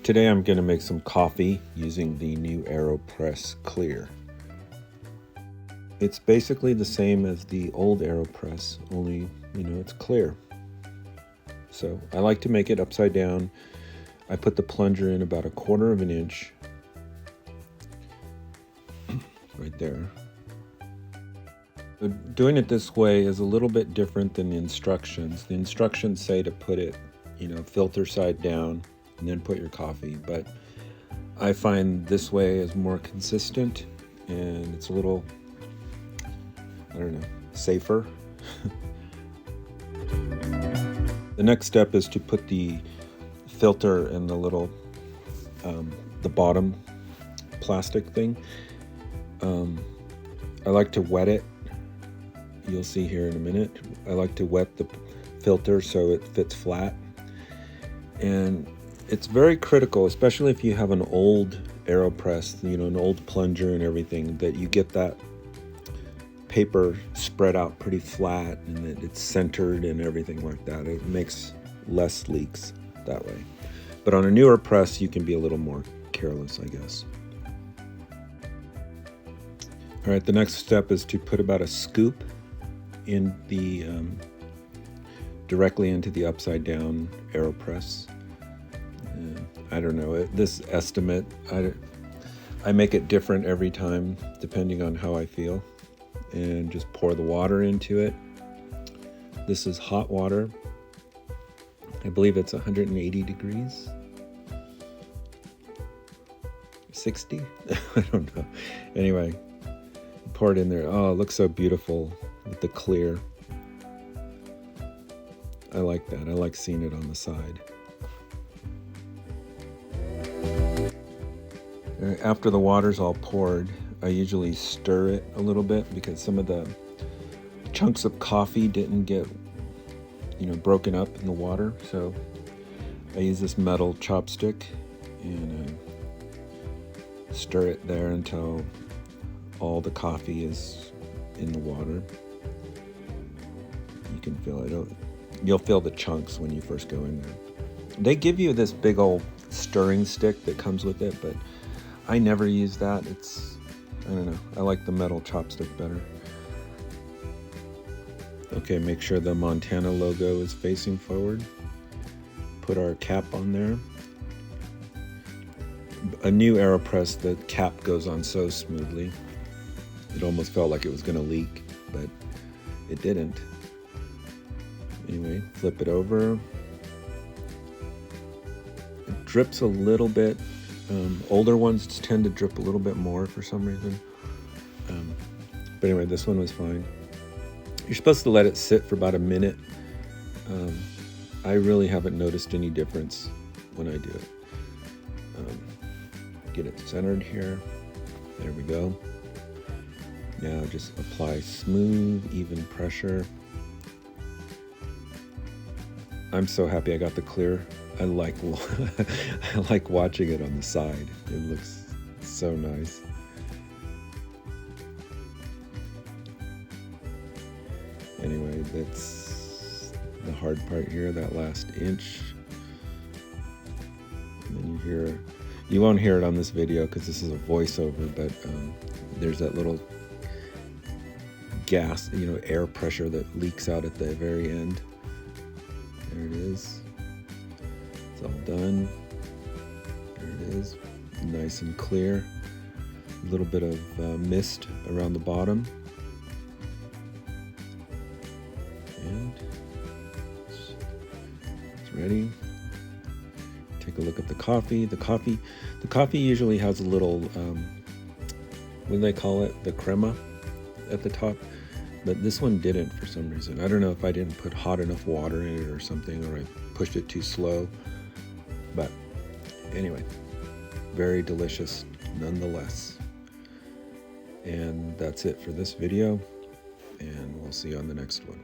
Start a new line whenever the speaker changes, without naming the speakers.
Today I'm going to make some coffee using the new Aeropress Clear. It's basically the same as the old Aeropress, only, it's clear. So I like to make it upside down. I put the plunger in about 1/4 of an inch. Right there. But doing it this way is a little bit different than the instructions. The instructions say to put it, filter side down and then put your coffee. But I find this way is more consistent and it's a little, safer. The next step is to put the filter in the little, the bottom plastic thing. I like to wet it. You'll see here in a minute. I like to wet the filter so it fits flat. And it's very critical, especially if you have an old Aeropress, an old plunger and everything, that you get that paper spread out pretty flat and that it's centered and everything like that. It makes less leaks that way. But on a newer press, you can be a little more careless, I guess. All right, the next step is to put about a scoop in the directly into the upside down Aeropress. I don't know, this estimate, I make it different every time depending on how I feel, and just pour the water into it. This is hot water. I believe it's 180 degrees. 60? I don't know. Anyway, pour it in there. Oh, it looks so beautiful with the clear. I like that. I like seeing it on the side. After the water's all poured, I usually stir it a little bit because some of the chunks of coffee didn't get, broken up in the water. So I use this metal chopstick and stir it there until all the coffee is in the water. You can feel it. You'll feel the chunks when you first go in there. They give you this big old stirring stick that comes with it, but I never use that. I don't know. I like the metal chopstick better. Okay, make sure the Montana logo is facing forward. Put our cap on there. A new Aeropress, the cap goes on so smoothly. It almost felt like it was going to leak, but it didn't. Anyway, flip it over. It drips a little bit. Older ones tend to drip a little bit more for some reason. But anyway, this one was fine. You're supposed to let it sit for about a minute. I really haven't noticed any difference when I do it. Get it centered here. There we go. Now just apply smooth, even pressure. I'm so happy I got the clear. I like watching it on the side. It looks so nice. Anyway, that's the hard part here, that last inch. And then you won't hear it on this video because this is a voiceover, but there's that little gas, air pressure that leaks out at the very end. There it is. It's all done. There it is. Nice and clear. A little bit of mist around the bottom. And it's ready. Take a look at the coffee. The coffee usually has a little, what do they call it? The crema at the top. But this one didn't for some reason. I don't know if I didn't put hot enough water in it or something, or I pushed it too slow. But anyway, very delicious nonetheless. And that's it for this video, and we'll see you on the next one.